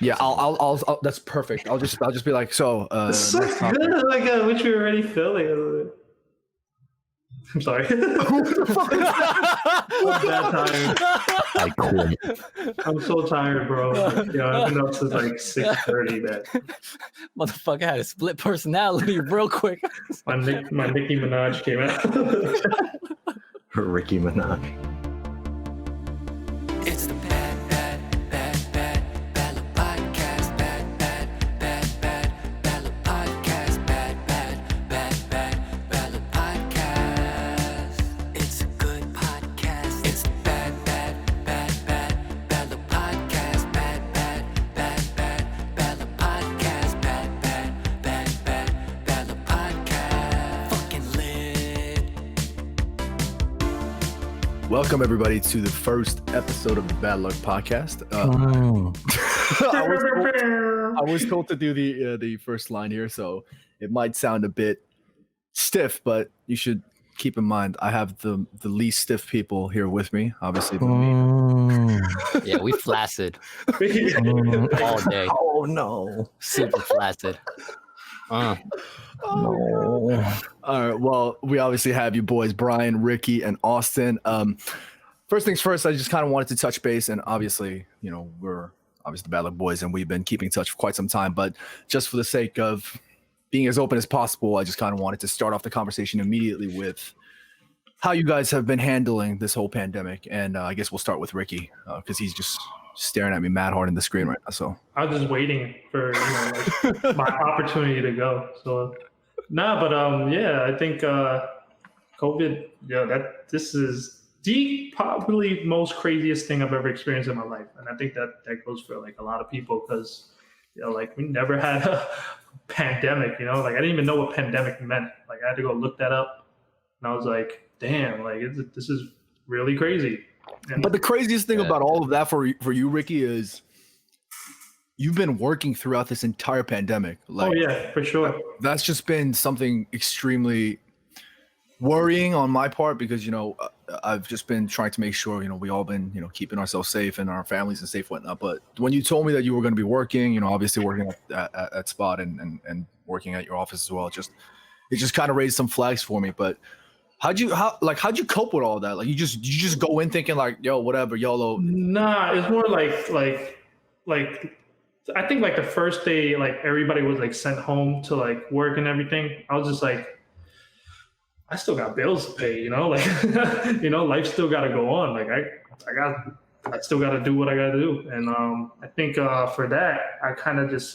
Yeah, I'll that's perfect. I'll just be like, so It's so next topic. good. Like, which we were already filming. I'm sorry. I'm that tired. I quit. I'm so tired, bro. Like, I've been up since like 6:30, man. Motherfucker had a split personality real quick. My Nicki Minaj came out. Ricky Minaj. It's the bad podcast. Bad podcast. Bad podcast. It's a good podcast. It's the bad podcast. Bad podcast. Bad podcast. Fucking lit. Welcome everybody to the first episode of the Bad Luck Podcast. I was told to do the first line here, so it might sound a bit stiff, but you should keep in mind I have the least stiff people here with me. Obviously, Yeah, we flaccid all day. Oh no. Super flaccid. No. All right. Well, we obviously have you boys, Brian, Ricky, and Austin. First things first, I just kind of wanted to touch base, and obviously, we're obviously the Bad Luck Boys, and we've been keeping in touch for quite some time. But just for the sake of being as open as possible, I just kind of wanted to start off the conversation immediately with how you guys have been handling this whole pandemic. And I guess we'll start with Ricky because he's just staring at me mad hard in the screen right now. So I was just waiting for my opportunity to go. So I think COVID. This is the probably most craziest thing I've ever experienced in my life, and I think that goes for like a lot of people because we never had a pandemic. I didn't even know what pandemic meant. Like I had to go look that up, and I was like, damn, this is really crazy. But the craziest thing about all of that for you, Ricky, is you've been working throughout this entire pandemic. Oh yeah, for sure. That's just been something extremely worrying on my part because I've just been trying to make sure we all been keeping ourselves safe and our families and safe and whatnot. But when you told me that you were going to be working, obviously working at Spot and working at your office as well, it just kind of raised some flags for me. But how'd you cope with all that? Like you just go in thinking like, yo, whatever, YOLO? Nah, it's more like I think like the first day, like everybody was like sent home to like work and everything. I was just like, I still got bills to pay, life still got to go on. Like I still got to do what I got to do. And I think for that, I kind of just,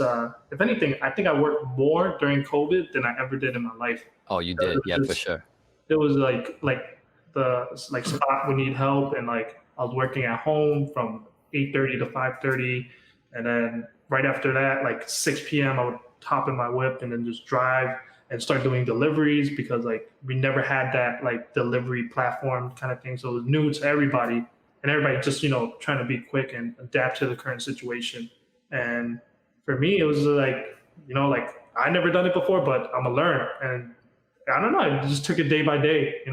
if anything, I think I worked more during COVID than I ever did in my life. Oh, you did? Yeah, for sure. It was like Spot would need help, and like I was working at home from 8:30 to 5:30, and then right after that, like 6 p.m. I would hop in my whip and then just drive and start doing deliveries because like we never had that like delivery platform kind of thing, so it was new to everybody, and everybody just trying to be quick and adapt to the current situation. And for me, it was like I never done it before, but I'm gonna learn, and I don't know. I just took it day by day,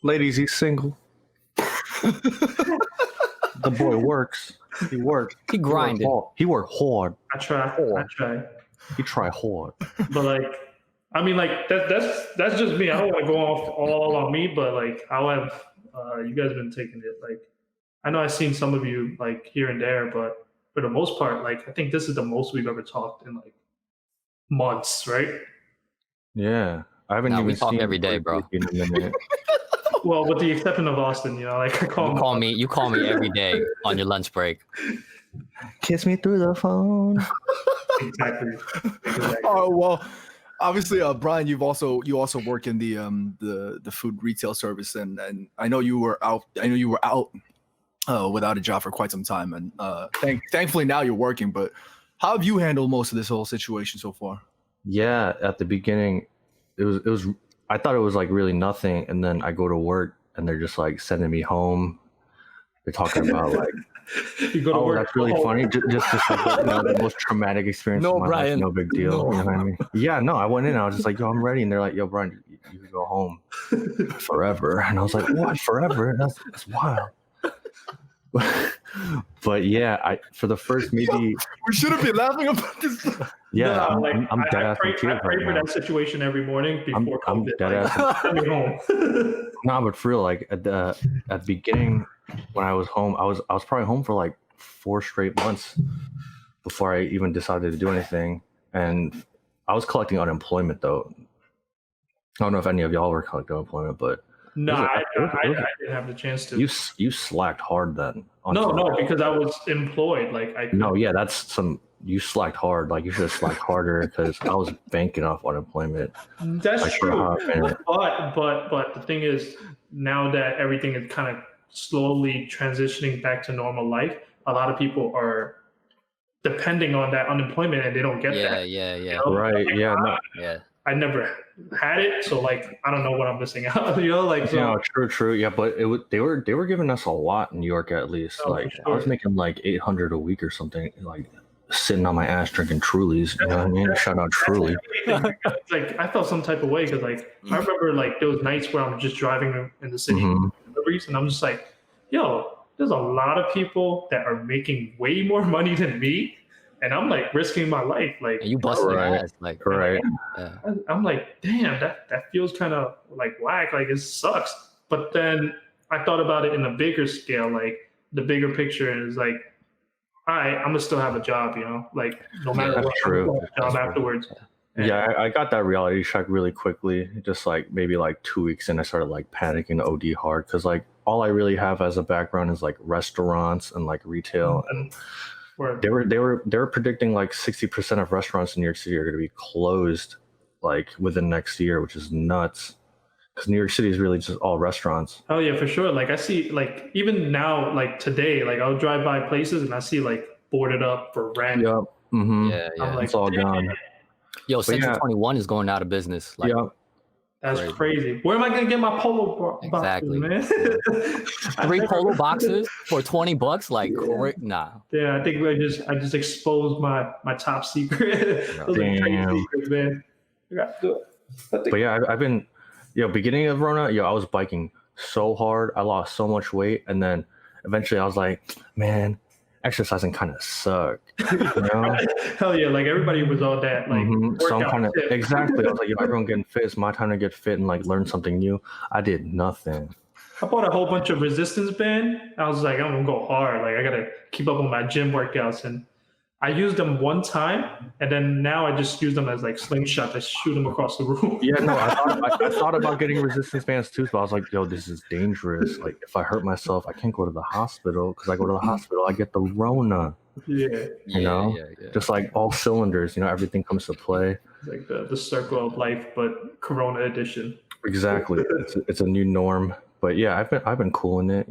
Ladies, he's single. The boy works. He works. He grinded. He worked hard. I try. He tried hard. But that's just me. I don't want to go off all on me, but like how have you guys been taking it? Like I know I've seen some of you like here and there, but for the most part, like I think this is the most we've ever talked in like months, right? Yeah. I haven't even we talk seen every day, bro. In a minute. Well, with the exception of Austin, like I call him. You call me every day on your lunch break. Kiss me through the phone. Exactly. Oh well, obviously, Brian, you also work in the food retail service, and I know you were out. Without a job for quite some time, and thankfully now you're working. But how have you handled most of this whole situation so far? Yeah, at the beginning, it was. I thought it was like really nothing, and then I go to work, and they're just like sending me home. They're talking about like, you go to work. That's really funny. Just like the most traumatic experience. No, of my Brian. life, no big deal. No. You know what I mean? Yeah, no. I went in, I was just like, yo, I'm ready, and they're like, yo, Brian, you can go home forever. And I was like, what, forever? That's wild. But yeah, for the first maybe We shouldn't be laughing about this. yeah, No, like, I'm dead I ass pray, confused I pray right for now. that situation every morning I'm before I'm COVID. dead Like, ass. send me home. No, but for real, like at the beginning when I was home, I was probably home for like 4 straight months before I even decided to do anything. And I was collecting unemployment though. I don't know if any of y'all were collecting unemployment, but No, I it was- didn't have the chance to. you slacked hard then. No, because I was employed. Like I No, yeah, that's some. You slacked hard. Like you should have slacked harder because I was banking off unemployment. That's Like for a true. hot minute. But the thing is, now that everything is kind of slowly transitioning back to normal life, a lot of people are depending on that unemployment and they don't get Yeah, that. yeah, you yeah, know? Right? Yeah. No, yeah. I never had it, so like I don't know what I'm missing out. Like so. you know, true. Yeah, but they were giving us a lot in New York at least. Oh, Like for I was sure. making like 800 a week or something. Like sitting on my ass drinking Trulies. You know what I mean? Shout out Truly. It's like I felt some type of way because like I remember like there was nights where I'm just driving in the city Mhm. deliveries and I'm just like, yo, there's a lot of people that are making way more money than me, and I'm like risking my life. Like And you busting your Right. ass, like, Right. yeah. I'm like, damn, that feels kind of like whack. Like it sucks. But then I thought about it in a bigger scale, like the bigger picture is like, all right, I'm gonna still have a job, like no matter That's what, true. I'm gonna have a job That's true. afterwards. And Yeah, I got that reality check really quickly. Just like maybe like 2 weeks in, I started like panicking OD hard because like all I really have as a background is like restaurants and like retail. and where They were predicting like 60% of restaurants in New York City are going to be closed like within next year, which is nuts. Because New York City is really just all restaurants. oh yeah, for sure. Like I see, like even now, like today, like I'll drive by places and I see like boarded up for rent. Yep. Mm-hmm. Yeah, I'm yeah. like, It's all damn, gone. Yo, Central yeah. 21 is going out of business. Like, Yep. that's Crazy. crazy. Where am I gonna get my polo boxes, Exactly. man? I 3 never- polo boxes for $20. Like, nah. Yeah, I think I just exposed my top secret. Those are crazy Damn. secrets, man. I got to do it. I think- But yeah, I've been, beginning of Rona, I was biking so hard. I lost so much weight. And then eventually I was like, man, exercising kind of sucked. You know? Hell yeah, like everybody was on that. Like, Mhm. So I'm workout kind of, tip. exactly. I was like, everyone getting fit. It's my time to get fit and like learn something new. I did nothing. I bought a whole bunch of resistance band. I was like, I'm gonna go hard. Like I gotta keep up with my gym workouts, and I used them one time, and then now I just use them as like slingshots. I shoot them across the room. Yeah, no, I thought about getting resistance bands too, but I was like, yo, this is dangerous. Like, if I hurt myself, I can't go to the hospital because I go to the hospital, I get the Rona. Yeah, You know? Yeah. Just like all cylinders, everything comes to play. it's like the circle of life, but Corona edition. Exactly, it's a new norm. But yeah, I've been cool in it.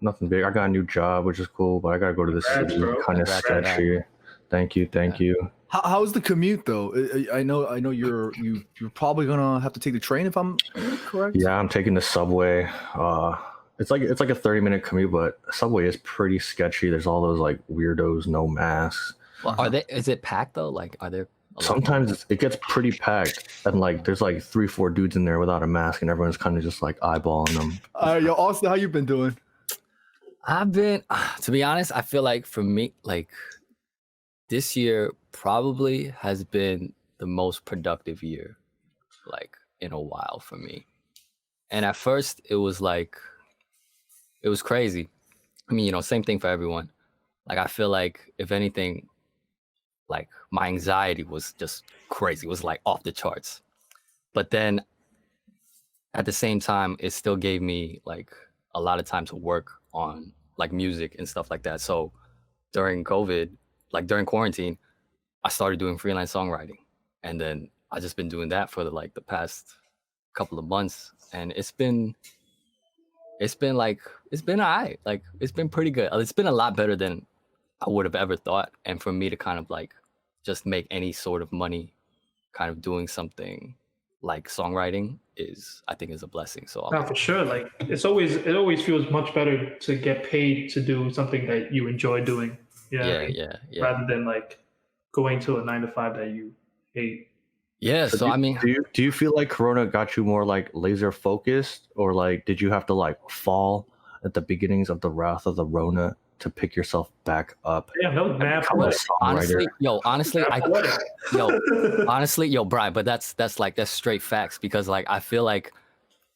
Nothing big. I got a new job, which is cool, but I gotta go to the Congrats, city. bro. Kind of Congrats on that. sketchy. Thank you. How's the commute though? I know you're probably gonna have to take the train if I'm correct. Yeah, I'm taking the subway. It's like a 30-minute commute, but subway is pretty sketchy. There's all those like weirdos, no masks. Well, is it packed though? Like, are there? a lot of Sometimes it gets pretty packed, and like there's like 3-4 dudes in there without a mask, and everyone's kind of just like eyeballing them. Yo, Austin, how you been doing? I've been, to be honest, I feel like for me, like this year probably has been the most productive year, like in a while for me. And at first it was crazy. I mean, same thing for everyone. Like, I feel like if anything, like my anxiety was just crazy. It was like off the charts. But then at the same time, it still gave me like a lot of time to work on like music and stuff like that. So during COVID, like during quarantine, I started doing freelance songwriting, and then I just been doing that for the past couple of months, and it's been all right. Like it's been pretty good. It's been a lot better than I would have ever thought. And for me to kind of like just make any sort of money kind of doing something like songwriting I think is a blessing. So No, for sure. Like it always feels much better to get paid to do something that you enjoy doing. You know what I mean? yeah. Rather than like going to a 9-to-5 that you hate. Yeah. So I mean, do you feel like Corona got you more like laser focused, or like did you have to like fall at the beginnings of the wrath of the Rona to pick yourself back up. Yeah, that was mad Become a poetic. songwriter. honestly, Brian, but that's straight facts, because like I feel like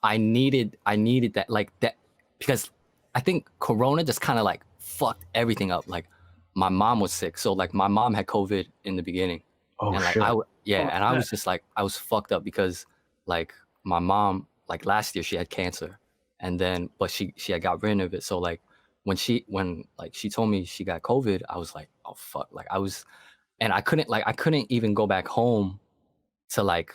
I needed that, like that, because I think Corona just kind of like fucked everything up. Like my mom was sick, so like my mom had COVID in the beginning, Oh and like shit! I was just like I was fucked up because like my mom, like last year she had cancer, and then but she had got rid of it. So like when she told me she got COVID, I was like, oh fuck, like and I couldn't even go back home to like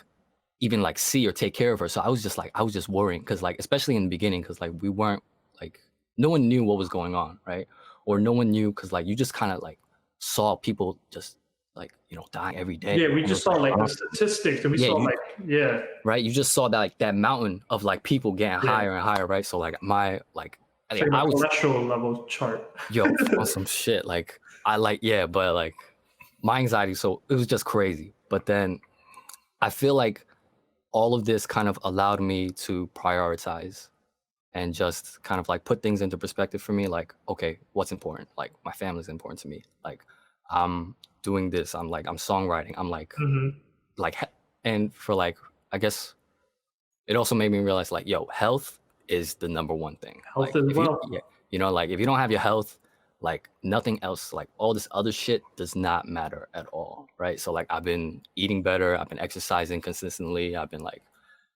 even like see or take care of her. So I was just worrying, because like especially in the beginning, because like we weren't like, no one knew what was going on, right? Or no one knew, because like you just kind of like saw people just like, you know, dying every day. Yeah, we just saw like the statistics, and we saw right, you just saw that like that mountain of like people getting higher and higher, right? So like my like I like was cholesterol level chart. yo on some shit, like I like but like my anxiety, so it was just crazy. But then I feel like all of this kind of allowed me to prioritize and just kind of like put things into perspective for me. Like, okay, what's important? Like my family's important to me. Like I'm doing this. I'm songwriting. I'm like, and for like, I guess it also made me realize like, yo, health is the number one thing. Health like, as well. you know, like if you don't have your health, like nothing else, like all this other shit does not matter at all, right? So like I've been eating better, I've been exercising consistently, I've been like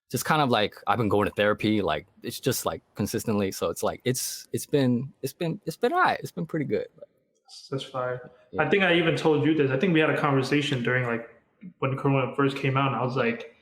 just kind of like I've been going to therapy, like it's just like consistently. So it's like it's been all right. It's been pretty good. That's fire. Yeah. I think I even told you this. I think we had a conversation during like when Corona first came out, and I was like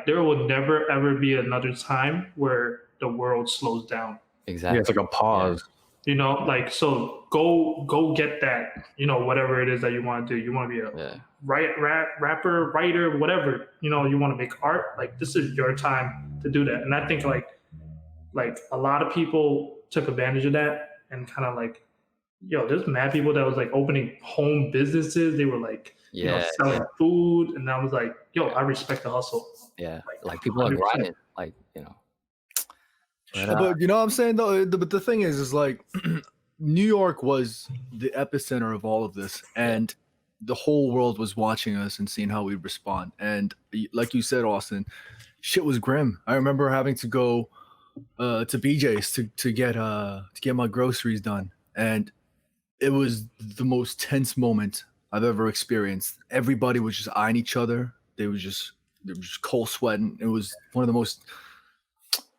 there will never ever be another time where the world slows down. Exactly. Yeah, it's like a pause. You know, like, so go get that, you know, whatever it is that you want to do. You want to be a rapper, writer, whatever, you know, you want to make art. Like, this is your time to do that. And I think like a lot of people took advantage of that, and kind of like, yo, there's mad people that was like opening home businesses. They were like, you know, selling food. And I was like, yo, I respect the hustle. Yeah. Like people are grinding, like, you know. But you know what I'm saying though? But the thing is like New York was the epicenter of all of this, and the whole world was watching us and seeing how we respond. And like you said, Austin, shit was grim. I remember having to go to BJ's to get my groceries done, and it was the most tense moment I've ever experienced. Everybody was just eyeing each other. They were just cold sweating. It was one of the most,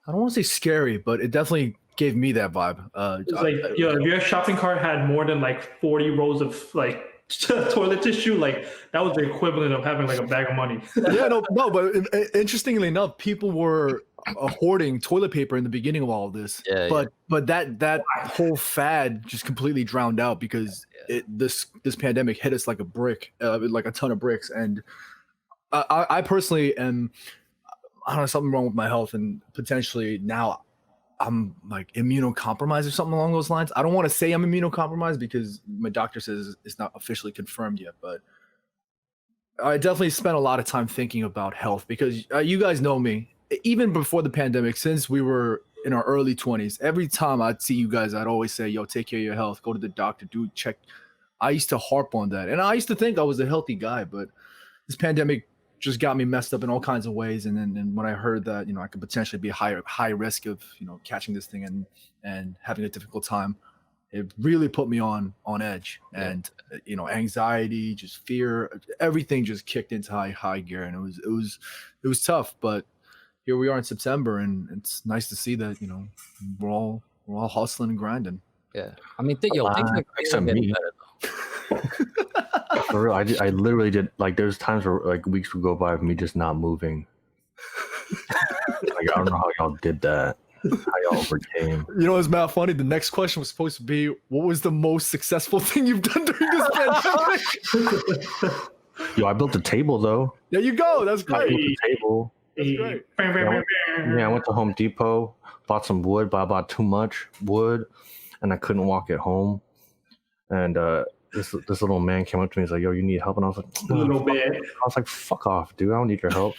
I don't want to say scary, but it definitely gave me that vibe. It's like, yo, if your shopping cart had more than like 40 rows of like toilet tissue, like that was the equivalent of having like a bag of money. Yeah, no, but interestingly enough, people were hoarding toilet paper in the beginning of all of this. But that whole fad just completely drowned out, because this pandemic hit us like a brick, like a ton of bricks. And I personally am, I don't know, something wrong with my health, and potentially now I'm like immunocompromised or something along those lines. I don't want to say I'm immunocompromised because my doctor says it's not officially confirmed yet, but I definitely spent a lot of time thinking about health, because you guys know me, even before the pandemic, since we were in our early 20s, every time I'd see you guys, I'd always say, yo, take care of your health, go to the doctor, do check. I used to harp on that. And I used to think I was a healthy guy, but this pandemic just got me messed up in all kinds of ways. And then when I heard that, you know, I could potentially be high risk of, you know, catching this thing and having a difficult time, it really put me on edge. And you know, anxiety, just fear, everything just kicked into high gear, and it was tough. But here we are in September, and it's nice to see that, you know, we're all hustling and grinding. Yeah, I mean, things are getting better though. For real, I literally did, like, there's times where like weeks would go by of me just not moving. Like, I don't know how y'all did that. How y'all overcame. You know, it's mad funny. The next question was supposed to be, what was the most successful thing you've done during this pandemic? Yo, I built a table though. There you go. That's great. I built a table. That's great. I went to Home Depot, bought some wood, but I bought too much wood, and I couldn't walk it home. And this little man came up to me. He's like, "Yo, you need help?" And I was like, "A little bit." I was like, "Fuck off, dude! I don't need your help."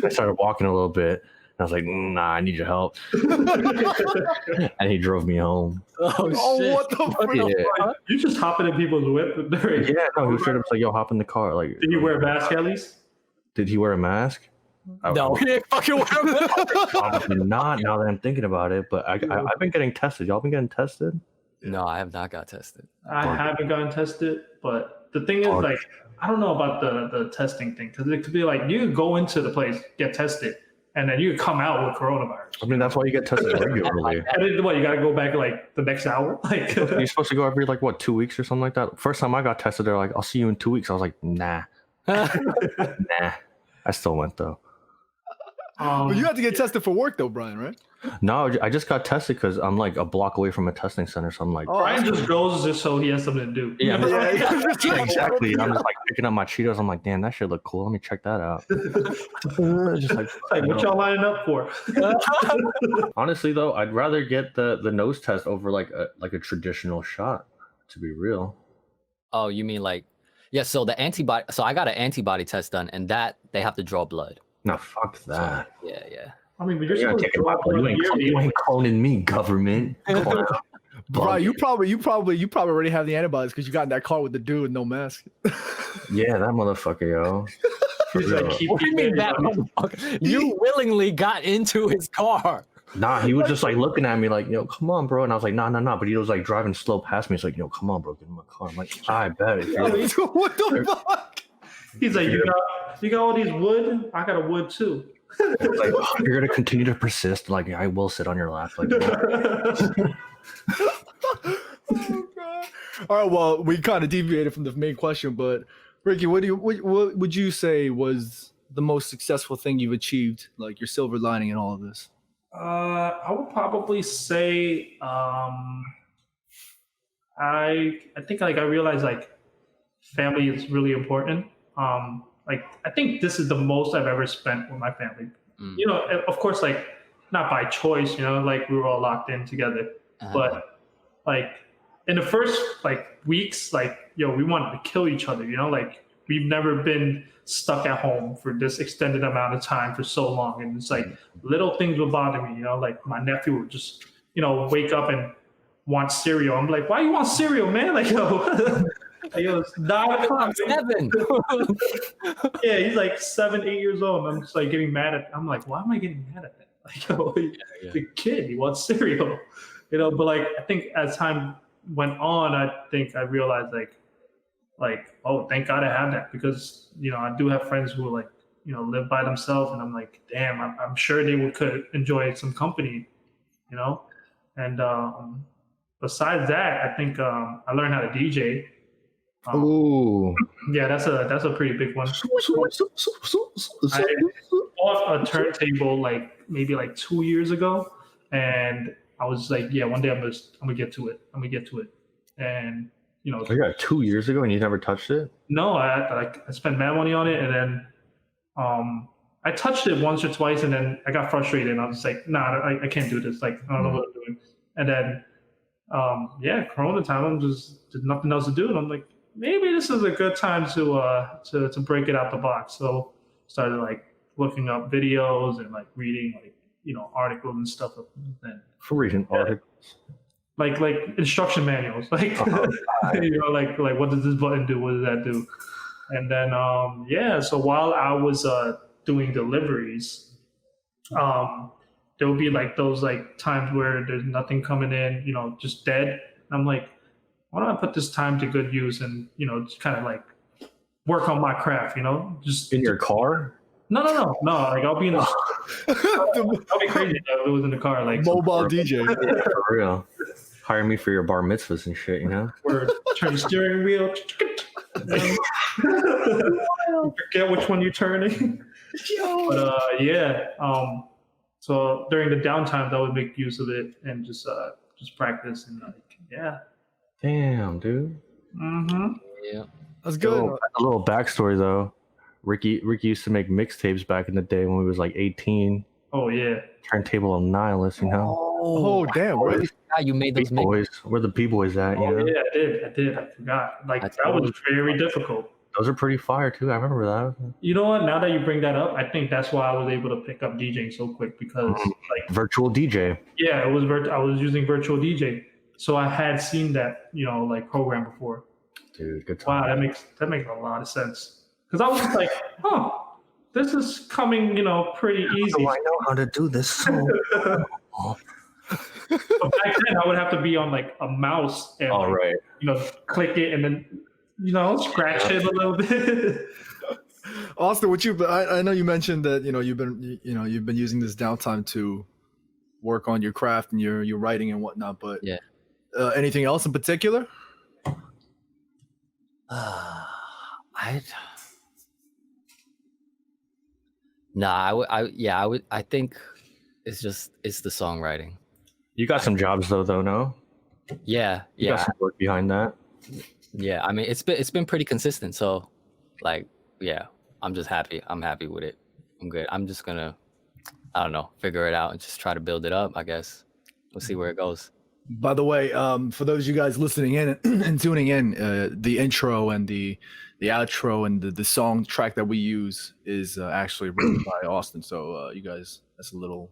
I started walking a little bit, I was like, nah, I need your help. And he drove me home. Oh, shit. what the frick? Yeah, You just hopping in people's whip. yeah. No, he was straight up like, yo, hop in the car. Like, Did he wear a mask at least? did he wear a mask? No, he didn't fucking wear a mask. Probably not. Now that I'm thinking about it, but I've been getting tested. Y'all been getting tested? No, I have not got tested. I haven't gotten tested, but the thing is, like, I don't know about the testing thing because it could be like you could go into the place, get tested, and then you could come out with coronavirus. I mean, that's why you get tested regularly. And then what? You got to go back like the next hour. Like You're supposed to go every like what 2 weeks or something like that. First time I got tested, they're like, "I'll see you in 2 weeks." I was like, "Nah, nah." I still went though. But you have to get tested for work though, Brian, right? No, I just got tested because I'm like a block away from a testing center, so I'm like, Brian just goes just so he has something to do. yeah, Yeah. exactly. I'm just like picking up my Cheetos. I'm like, damn, that shit look cool. Let me check that out. Just Like, what y'all lining up for? honestly though, I'd rather get the nose test over like a traditional shot. To be real. Oh, you mean like, yeah? So the antibody. So I got an antibody test done, and that they have to draw blood. No, fuck that. Yeah. I mean, but you're You're supposed to taking my drop blood. blood You ain't cloning me, government. Brian, you probably already have the antibodies because you got in that car with the dude with no mask. Yeah, that motherfucker, yo. For He's like, real. keep What do you mean that people- motherfucker? You willingly got into his car. Nah, he was just like looking at me like, yo, come on, bro. And I was like, nah. But he was like driving slow past me. He's like, yo, come on, bro, get in my car. I'm like, I bet. What the fuck? He's like, you got all these wood. I got a wood too. Like, oh, you're gonna continue to persist. Like, I will sit on your lap. Like, Oh, God. All right, well, we kind of deviated from the main question, but Ricky, what would you say was the most successful thing you've achieved, like your silver lining in all of this? I would probably say I think like I realized like family is really important. Like I think this is the most I've ever spent with my family. You know, of course, like not by choice, you know, like we were all locked in together. But like in the first like weeks, like we wanted to kill each other, you know, like we've never been stuck at home for this extended amount of time for so long. And it's like little things would bother me, you know, like my nephew would just, wake up and want cereal. I'm like, why you want cereal, man? Like, it's 9 o'clock. 7. Yeah, he's like 7, 8 years old. And I'm just like getting mad at. I'm like, why am I getting mad at that? Like, the kid, he wants cereal, But like, I think as time went on, I think I realized like, oh, thank God I have that because I do have friends who like live by themselves, and I'm like, damn, I'm sure they could enjoy some company, And besides that, I think I learned how to DJ. ooh. Yeah, that's a pretty big one. I bought a turntable like maybe like 2 years ago, and I was like, yeah, one day I'm gonna get to it. And I got 2 years ago and you never touched it? no, I spent mad money on it, and then I touched it once or twice, and then I got frustrated, and I was like, nah, I can't do this. Like, I don't know what I'm doing. And then Corona time, I'm just did nothing else to do, and I'm like, maybe this is a good time to break it out the box. So started like looking up videos and like reading like articles and stuff. And For reading articles. like instruction manuals, like like what does this button do? What does that do? And then so while I was doing deliveries, there would be like those like times where there's nothing coming in, just dead. And I'm like, why don't I put this time to good use and just kind of like work on my craft, just In your car? No. Like I'll be in the I'll be crazy if it was in the car, like Mobile DJ. Yeah, for real. Hire me for your bar mitzvahs and shit, or turn the steering wheel. Forget which one you're turning. But so during the downtime, I would make use of it and just practice and Damn, dude. Mm-hmm. Yeah. That's good. A little backstory though. Ricky used to make mixtapes back in the day when we was like 18. Oh yeah. Turntable of nihilist, Oh, damn, really? How you made those B-boys. Where the B-boys at, Oh yeah, I did. I forgot. Like that was very difficult. Those are pretty fire too. I remember that. You know what? Now that you bring that up, I think that's why I was able to pick up DJing so quick because, like, Virtual DJ. yeah, it was I was using virtual DJ, so I had seen that, like program before. Dude, good time. Wow, that makes a lot of sense. Because I was just like, this is coming, pretty easy. Oh, I know how to do this. So But back then, I would have to be on like a mouse and all right. click it and then scratch it a little bit. Austin, I know you mentioned that you've been using this downtime to work on your craft and your writing and whatnot. But Yeah. Anything else in particular? I think it's the songwriting. You got some jobs though, no? Yeah, You got some work behind that. yeah. I mean, it's been pretty consistent. So, like, yeah, I'm just happy. I'm happy with it. I'm good. I'm just gonna, I don't know, figure it out and just try to build it up. I guess we'll see where it goes. By the way, for those of you guys listening in and tuning in, the intro and the outro and the song track that we use is actually written by Austin. So you guys, that's a little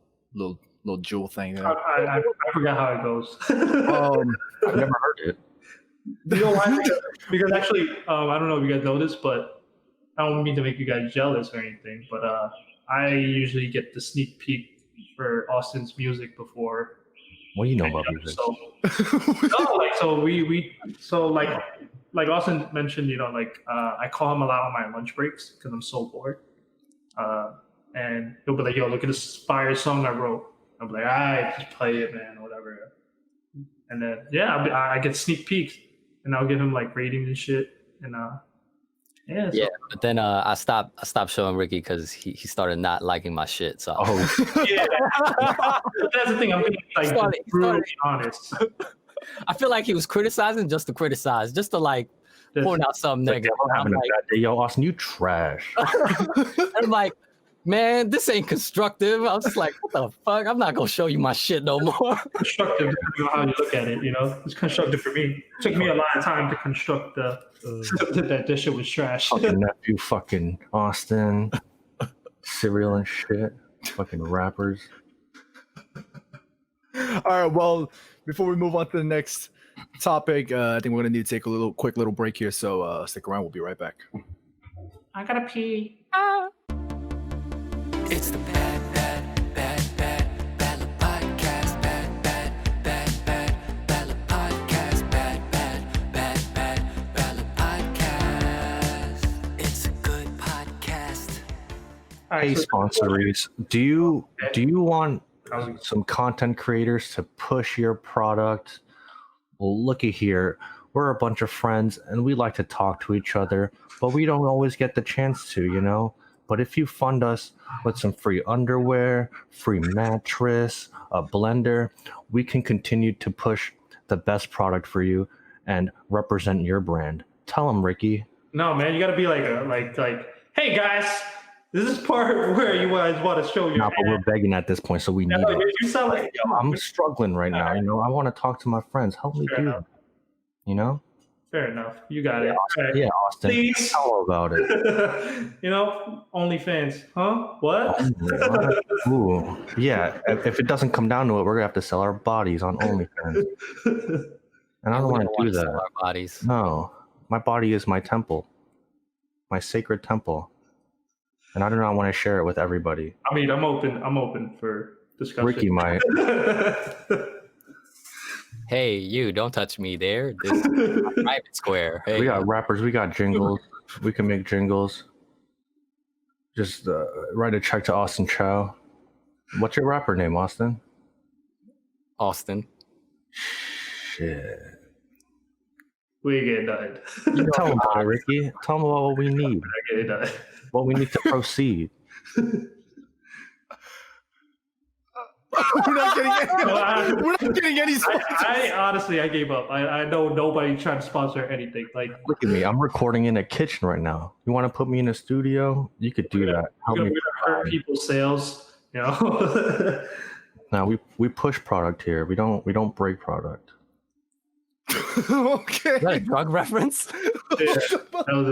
jewel thing there. I forgot how it goes. I've never heard it. You know why? Because actually, I don't know if you guys know this, but I don't mean to make you guys jealous or anything, but I usually get the sneak peek for Austin's music before. What do you know about music? Like Austin mentioned, I call him a lot on my lunch breaks because I'm so bored. And he'll be like, "Yo, look at this fire song I wrote." I'll be like, "All right, just play it, man, or whatever." And then I get sneak peeks, and I'll give him like ratings and shit. And But then I stopped showing Ricky because he started not liking my shit. So yeah, that's the thing. I'm being like brutally honest. I feel like he was criticizing just to criticize, just to like point out something negative. I'm having a bad day. Yo, Austin, you trash. I'm like, man, this ain't constructive. I was just like, what the fuck? I'm not gonna show you my shit no more. Constructive, depending on how you look at it. It's constructive for me. It took me a lot of time to construct that this shit was trash. Fucking nephew, fucking Austin, cereal and shit, fucking rappers. All right. Well, before we move on to the next topic, I think we're gonna need to take a quick little break here. So stick around. We'll be right back. I gotta pee. It's the Ballad Podcast. Ballad Podcast. Ballad Podcast. It's a good podcast. Hey, sponsories, do you want some content creators to push your product? Well, looky here. We're a bunch of friends and we like to talk to each other, but we don't always get the chance to, But if you fund us with some free underwear, free mattress, a blender, we can continue to push the best product for you and represent your brand. Tell them, Ricky. No, man, you gotta be like hey guys, this is part where you guys want to show your. Nah, but we're begging at this point, so we need it. You sound like I'm struggling right now. I want to talk to my friends. Help me Fair do enough. it. Fair enough. You got it. Yeah, Austin. Please. Tell about it. OnlyFans, huh? What? Ooh, yeah. If it doesn't come down to it, we're gonna have to sell our bodies on OnlyFans, and I don't want to do that. Our bodies. No, my body is my temple, my sacred temple, and I do not want to share it with everybody. I mean, I'm open for discussion. Ricky might. Hey, you don't touch me there. This is my private square. Hey, We got rappers. We got jingles. We can make jingles. Just write a check to Austin Chow. What's your rapper name, Austin? Austin. Shit. We get done. Tell him about it, Ricky. Tell him about what we need. I get done. What we need to proceed. We're not getting any sponsors. I honestly, I gave up. I know nobody trying to sponsor anything. Like, Look at me. I'm recording in a kitchen right now. You want to put me in a studio? You could do that. Help we're me. gonna hurt people's sales. Now we push product here. We don't break product. Okay. Is that a drug reference? Yeah, that was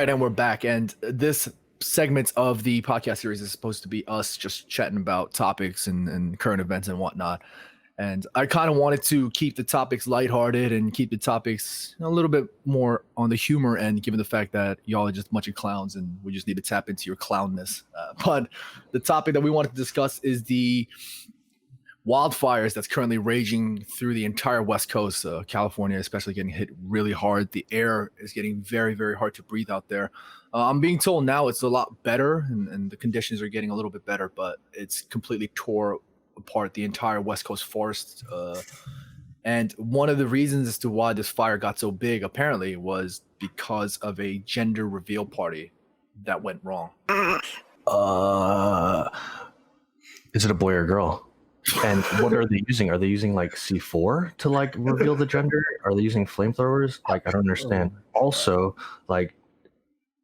right, and we're back. And this segment of the podcast series is supposed to be us just chatting about topics and current events and whatnot. And I kind of wanted to keep the topics lighthearted and keep the topics a little bit more on the humor end, given the fact that y'all are just a bunch of clowns and we just need to tap into your clownness. But the topic that we wanted to discuss is the wildfires that's currently raging through the entire West Coast. California especially getting hit really hard. The air is getting very, very hard to breathe out there. I'm being told now it's a lot better and the conditions are getting a little bit better, but it's completely tore apart the entire West Coast forest. And one of the reasons as to why this fire got so big apparently was because of a gender reveal party that went wrong. Is it a boy or girl? And what are they using? Are they using like C4 to like reveal the gender? Are they using flamethrowers? Like, I don't understand. Also, like,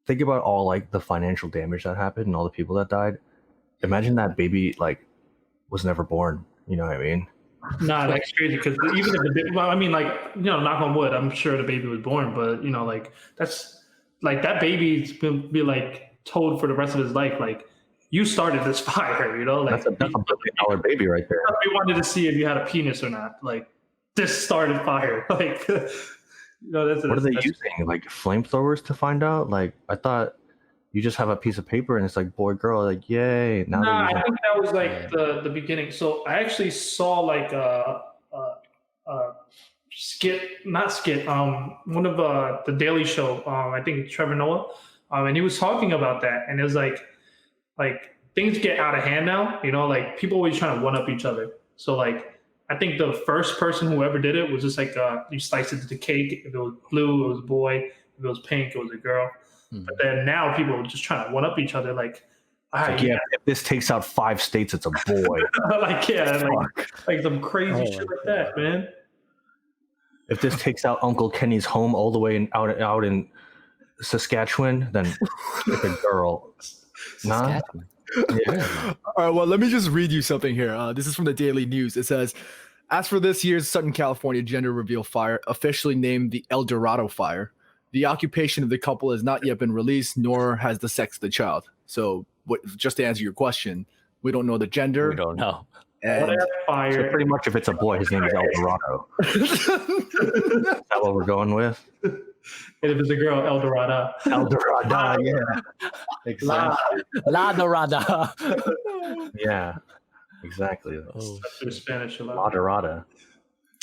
think about all like the financial damage that happened and all the people that died. Imagine that baby like was never born. You know what I mean? Nah, that's crazy because even if the baby, well, I mean, like, you know, knock on wood, I'm sure the baby was born, but you know, like that's like that baby's gonna be like told for the rest of his life, like, you started this fire, you know, like That's a $1 billion baby right there. we wanted to see if you had a penis or not. Like, this started fire. Like, you know, What are they using? Like flamethrowers to find out? Like, I thought you just have a piece of paper and it's like boy, girl, like, yay. Now Nah, they're I using think that was like the beginning. So I actually saw like a skit, not skit, one of the Daily Show. I think Trevor Noah, and he was talking about that, and it was like things get out of hand now. You know, like people always trying to one up each other. So like I think the first person who ever did it was just like you slice it to the cake. If it was blue, it was a boy. If it was pink, it was a girl. Mhm. But then now people are just trying to one up each other. Like, like, yeah, if this takes out 5 states, it's a boy. like, yeah, like some crazy shit like that, man. If this takes out Uncle Kenny's home all the way out in Saskatchewan, then it's a girl. Nah. Saskatchewan. Yeah. All right, well, let me just read you something here. This is from the Daily News. It says, as for this year's Southern California gender reveal fire, officially named the El Dorado fire, the occupation of the couple has not yet been released, nor has the sex of the child. So, just to answer your question, we don't know the gender. We don't know. And So Fire. pretty much, if it's a boy, his name is El Dorado. Is that what we're going with? And if it's a girl, El Dorado. El Dorado, yeah. Exactly. La Dorada. Yeah, exactly. Oh, In Spanish, a La lot. Dorada.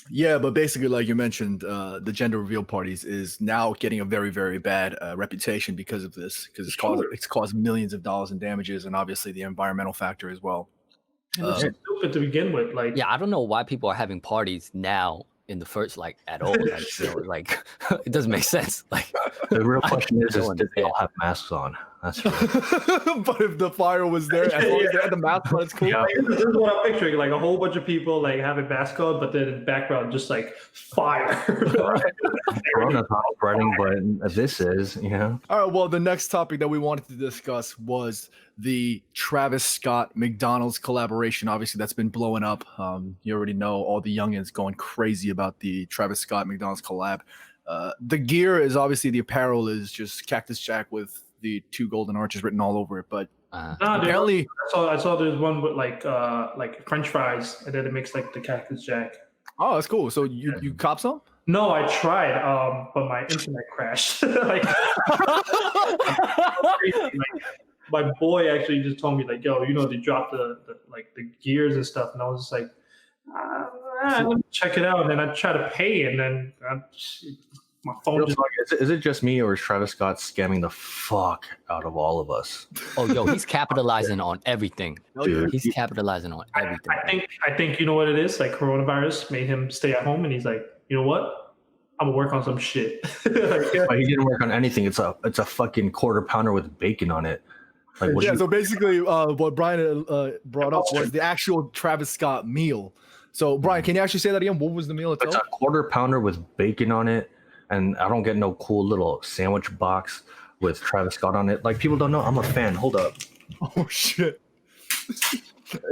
yeah, but basically, like you mentioned, the gender reveal parties is now getting a very, very bad reputation because of this, because it's caused millions of dollars in damages, and obviously the environmental factor as well. And it's stupid to begin with. Like, yeah, I don't know why people are having parties now in the first, like, at all. Like, you know, like it doesn't make sense. Like, The real question is don't did they all understand. have masks on? That's true. But if the fire was there, as long as they had the mask on, it's cool. Yeah. this is what I'm picturing: like a whole bunch of people like having mask on, but then in the background just like fire. Corona's not spreading, but this is, you know. All right, well, the next topic that we wanted to discuss was the Travis Scott McDonald's collaboration. Obviously, that's been blowing up. You already know all the youngins going crazy about the Travis Scott McDonald's collab. The gear is obviously, the apparel is just Cactus Jack with the 2 golden arches written all over it. But Nah, apparently, I saw there's one with like French fries, and then it makes like the Cactus Jack. oh, that's cool. So you cop some? No, I tried, but my internet crashed. Like, my boy actually just told me like, "Yo, you know, they dropped the gears and stuff," and I was just like, let me check it out. And then I try to pay, and then my phone Real just talk, is it just me, or is Travis Scott scamming the fuck out of all of us? oh, yo, he's capitalizing on everything. Dude, He's capitalizing on everything. I think you know what it is. Like, coronavirus made him stay at home, and he's like, you know what? I'm gonna work on some shit. Like, but he didn't work on anything. It's a fucking quarter pounder with bacon on it. Like, what? Yeah, so basically, what Brian brought up was the actual Travis Scott meal. So, Brian, can you actually say that again? What was the meal It's itself? a quarter pounder with bacon on it, and I don't get no cool little sandwich box with Travis Scott on it. Like, people don't know I'm a fan. Hold up. Oh, shit.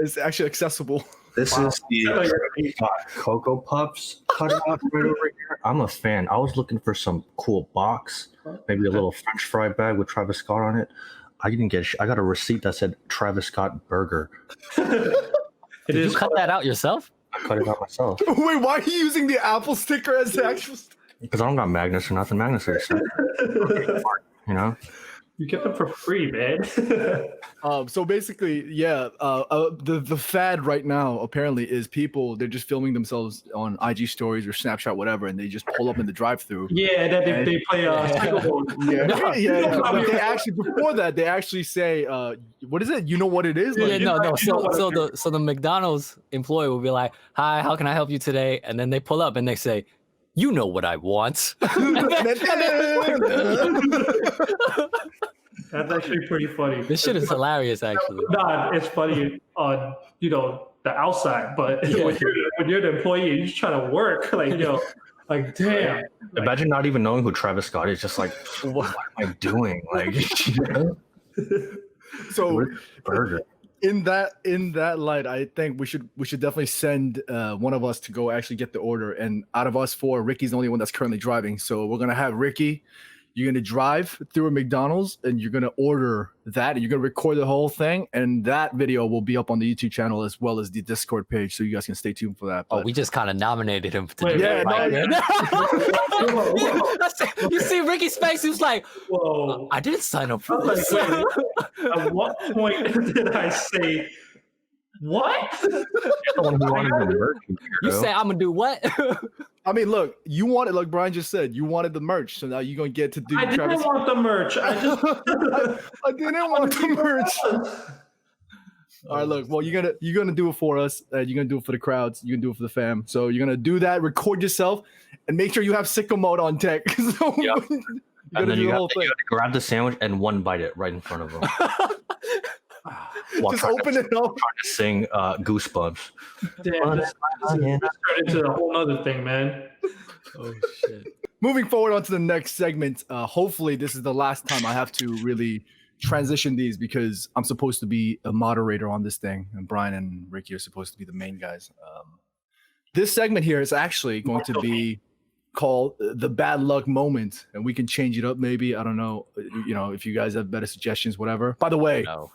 It's actually accessible. This is the Travis Scott Cocoa Puffs cut it off right over here. I'm a fan. I was looking for some cool box, maybe a little French fry bag with Travis Scott on it. I didn't get. I got a receipt that said Travis Scott burger. Did you cut that out yourself? I cut it out myself. Wait, why are you using the Apple sticker as the actual sticker? Because I don't got magnets or nothing. Magnets are expensive. You know? You get them for free, man. So basically, yeah, the fad right now apparently is people, they're just filming themselves on IG stories or Snapchat, whatever, and they just pull up in the drive-through. Yeah, that they play But they actually, before that, they actually say, what is it? You know what it is? Yeah, no. So the McDonald's employee will be like, "Hi, how can I help you today?" And then they pull up and they say, "You know what I want." That's actually pretty funny. This shit is hilarious, actually. Nah, it's funny on the outside, but when you're the employee, you're just trying to work. Like damn. Imagine not even knowing who Travis Scott is. Just like, what am I doing? Like, So burger. in that light, I think we should definitely send one of us to go actually get the order. And out of us four, Ricky's the only one that's currently driving. So we're gonna have Ricky. You're gonna drive through a McDonald's and you're gonna order that, and you're gonna record the whole thing. And that video will be up on the YouTube channel as well as the Discord page, so you guys can stay tuned for that. Oh, we just kind of nominated him to do yeah, that. You see Ricky's face? He was like, "Whoa, I didn't sign up for like, this." wait, at what point did I say what? You say I'm gonna do what? I mean, look, you wanted, like Brian just said, you wanted the merch, so now you're gonna get to do. I didn't want the merch. I didn't want the merch. All right, look. Well, you're gonna do it for us. You're gonna do it for the crowds. You're gonna do it for the fam. So you're gonna do that. Record yourself, and make sure you have sicko mode on tech. So Yep. And then you have to thing. grab the sandwich and one bite it right in front of them. Just open it up. Trying to sing Goosebumps. Damn, this turned into a whole other thing, man. Oh shit. Moving forward on to the next segment. Hopefully, this is the last time I have to really transition these, because I'm supposed to be a moderator on this thing, and Brian and Ricky are supposed to be the main guys. This segment here is actually going to be called the bad luck moment, and we can change it up maybe. I don't know, if you guys have better suggestions, whatever. By the way, No.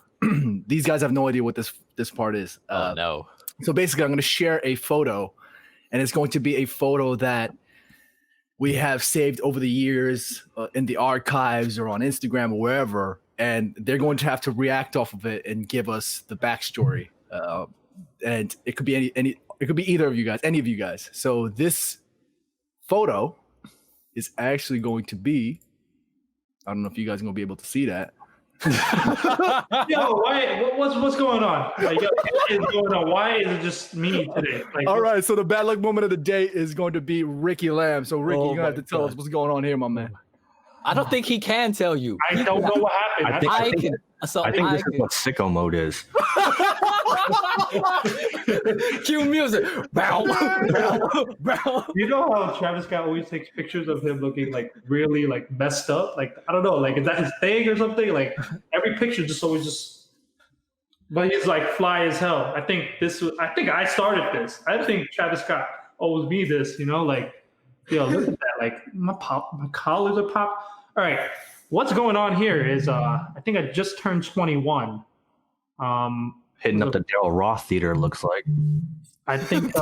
these guys have no idea what this part is. No. So basically, I'm going to share a photo, and it's going to be a photo that we have saved over the years in the archives or on Instagram or wherever, and they're going to have to react off of it and give us the backstory. And it could be it could be either of you guys, any of you guys. So this photo is actually going to be, I don't know if you guys are going to be able to see that. Yo, why? What's going on? Like, yo, what is going on? Why is it just me today? Like, All right, so the bad luck moment of the day is going to be Ricky Lamb. So Ricky, you're gonna have to tell us what's going on here, my man. I don't think he can tell you. I don't know what happened. I think this can. is what sicko mode is. Cue music. Bow, bow, bow. You know how Travis Scott always takes pictures of him looking like really like messed up? Like, I don't know, like, is that his thing or something? Like, every picture just always just, but he's like fly as hell. I think I started this. I think Travis Scott owes me this, like, yo, look at that. Like, my collars are pop. All right. What's going on here is I think I just turned 21. Hitting up the Daryl Roth theater, looks like. I think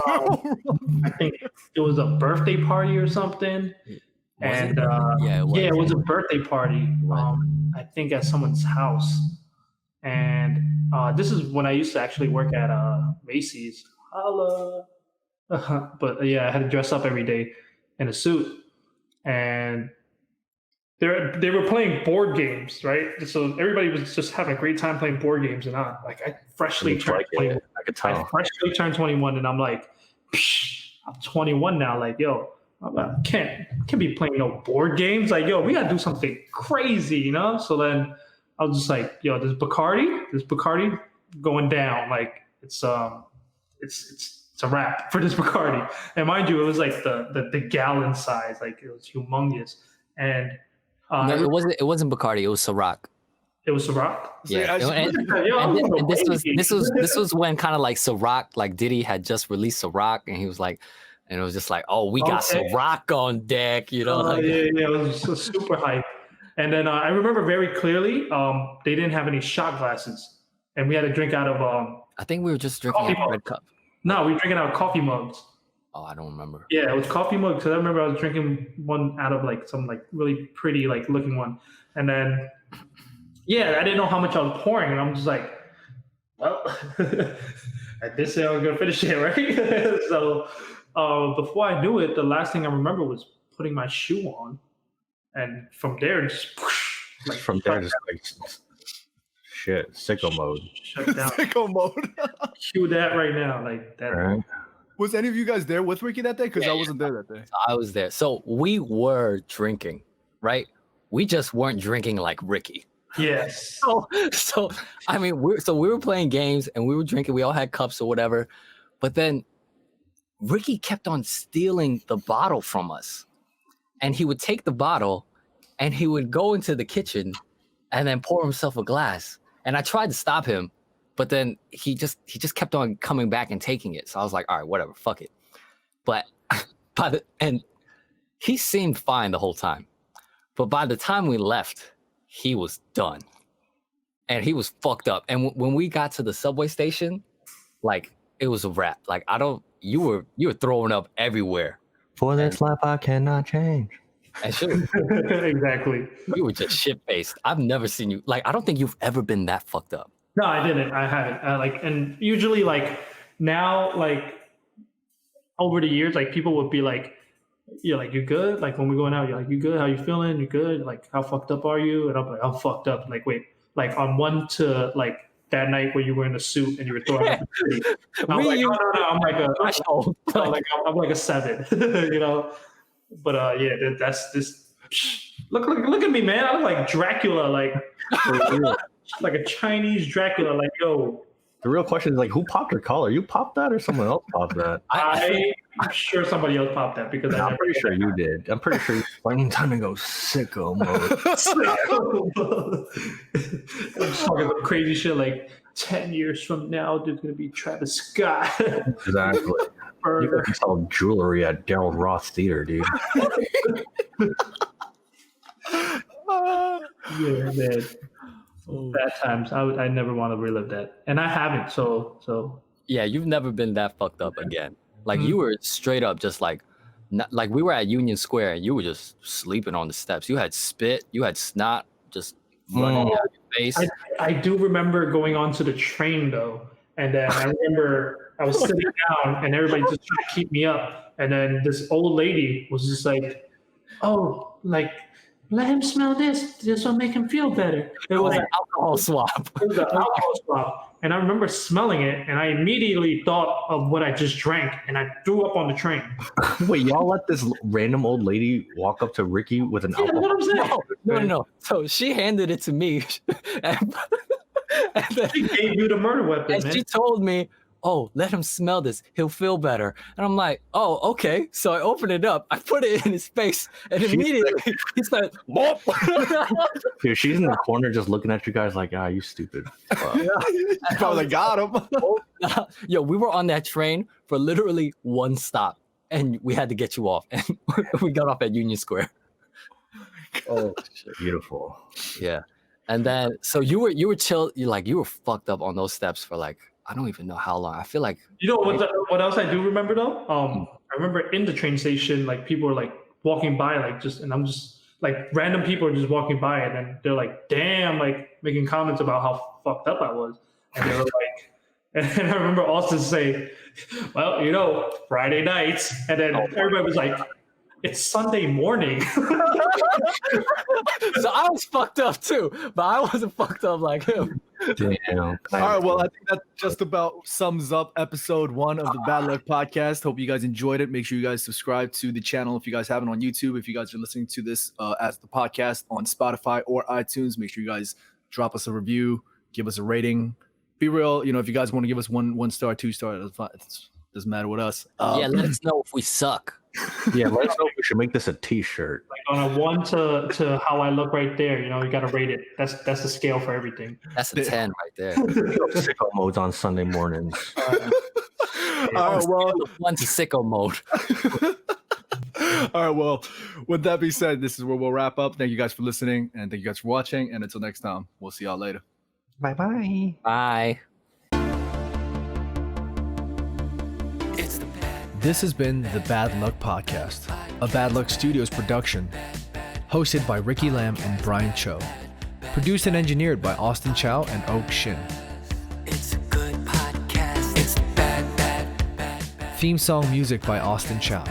it was a birthday party or something. And it was a birthday party. I think at someone's house. And this is when I used to actually work at Macy's. Holla. But yeah, I had to dress up every day in a suit. And they were playing board games, right? So everybody was just having a great time playing board games, and I freshly turned 21. I could tell. I freshly turned 21, and I'm like, I'm 21 now. Like, yo, I can't be playing no board games. Like, yo, we gotta do something crazy, So then I was just like, yo, this Bacardi going down. Like, it's a wrap for this Bacardi. And mind you, it was like the gallon size, like it was humongous. And No, it wasn't Bacardi. It was Ciroc. It was Ciroc. Yeah, and this was when kind of like Ciroc, like Diddy had just released Ciroc, and he was like, and it was just like, oh, we got some rock on deck, you know. Like, yeah, it was so super hype. And then I remember very clearly, they didn't have any shot glasses, and we had to drink out of I think we were just drinking coffee a red mugs. cup. No, we were drinking out of coffee mugs. Oh, I don't remember. Yeah, it was coffee mugs. Because I remember I was drinking one out of like some like really pretty like looking one, and then I didn't know how much I was pouring, and I'm just like, well, I did say I was gonna finish it, right? So before I knew it, the last thing I remember was putting my shoe on, and from there just like From there, just like shit, sicko mode. shut down. Sicko mode. Cue that right now, like that. Right? Was any of you guys there with Ricky that day? Because I wasn't there that day. I was there. So we were drinking, right? We just weren't drinking like Ricky. Yes. So I mean, we were playing games and we were drinking. We all had cups or whatever, but then Ricky kept on stealing the bottle from us, and he would take the bottle and he would go into the kitchen and then pour himself a glass. And I tried to stop him, but then he just kept on coming back and taking it. So I was like, all right, whatever, fuck it. But and he seemed fine the whole time. But by the time we left, he was done. And he was fucked up. And when we got to the subway station, like, it was a wrap. Like, you were throwing up everywhere. For this life I cannot change. And shit, Exactly. you were just shit-faced. I've never seen you. Like, I don't think you've ever been that fucked up. No, I didn't. I haven't. And usually, like now, like over the years, like people would be like, "You're like, you good?" Like when we're going out, you're like, "You good? How you feeling? You good? Like how fucked up are you?" And I'm like, "I'm fucked up." Like wait, like on one to like that night where you were in a suit and you were throwing up. I'm like, no, I'm like I'm like a 7, you know. But that's this. Look at me, man. I look like Dracula, like a Chinese Dracula. Like, yo. The real question is like, who popped your collar? You popped that, or someone else popped that? I'm sure somebody else popped that because I'm pretty sure you did. I'm pretty sure one time to go sicko mode. I'm just talking about crazy shit like 10 years from now, there's gonna be Travis Scott. Exactly. You can sell jewelry at Daryl Roth Theater, dude. Yeah, man. Bad times. I never want to relive that, and I haven't. So. Yeah, you've never been that fucked up again. Like you were straight up just like we were at Union Square and you were just sleeping on the steps. You had spit, you had snot just running out of your face. I do remember going onto the train though, and then I remember I was sitting down and everybody just trying to keep me up, and then this old lady was just like, "Oh, like let him smell this. This will make him feel better." It was an alcohol swap. It was an alcohol swap. And I remember smelling it, and I immediately thought of what I just drank, and I threw up on the train. Wait, y'all let this random old lady walk up to Ricky with an alcohol? What I'm saying. No. So she handed it to me, and then She gave you the murder weapon, and man. she told me, "Oh, let him smell this. He'll feel better." And I'm like, "Oh, okay." So I opened it up. I put it in his face, and immediately he said, "Whoop." Dude, she's in the corner just looking at you guys like, you stupid. You probably got him. Yo, we were on that train for literally one stop, and we had to get you off, and we got off at Union Square. Oh, beautiful. Yeah, and then so you were chill. You were fucked up on those steps for like I don't even know how long. I feel like You know what else I do remember though? I remember in the train station, like people were like walking by, like and I'm just like random people are just walking by, and then they're like, "Damn!" Like making comments about how fucked up I was, and they were like, and I remember Austin say, "Well, you know, Friday nights," and then everybody was like, "It's Sunday morning." so I was fucked up too, but I wasn't fucked up like him. Damn. All right, well, I think that just about sums up episode 1 of the Bad Luck Podcast. Hope you guys enjoyed it. Make sure you guys subscribe to the channel if you guys haven't on YouTube. If you guys are listening to this as the podcast on Spotify or iTunes, make sure you guys drop us a review, give us a rating. Be real, if you guys want to give us one star, 2 star, that's fine. It doesn't matter with us. Yeah, let us know if we suck. Yeah, let us know if we should make this a t-shirt. Like on a 1 to how I look right there, you got to rate it. That's the scale for everything. That's a 10 right there. Sicko modes on Sunday mornings. All right, well, One's sicko mode. all right, well, with that being said, this is where we'll wrap up. Thank you guys for listening, and thank you guys for watching. And until next time, we'll see y'all later. Bye-bye. Bye. It's the bad, This has been the Bad Luck Podcast, a Bad Luck Studios production, hosted by Ricky Lamb and Brian Cho, produced and engineered by Austin Chow and Oak Shin. it's a good podcast. It's the bad, bad, bad, bad. Theme song music by Austin Chow.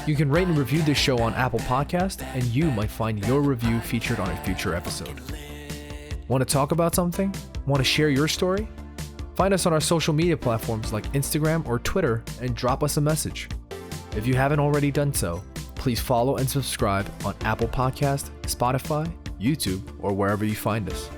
You can rate and review this show on Apple Podcast, and you might find your review featured on a future episode. Want to talk about something? Want to share your story? Find us on our social media platforms like Instagram or Twitter and drop us a message. If you haven't already done so, please follow and subscribe on Apple Podcast, Spotify, YouTube, or wherever you find us.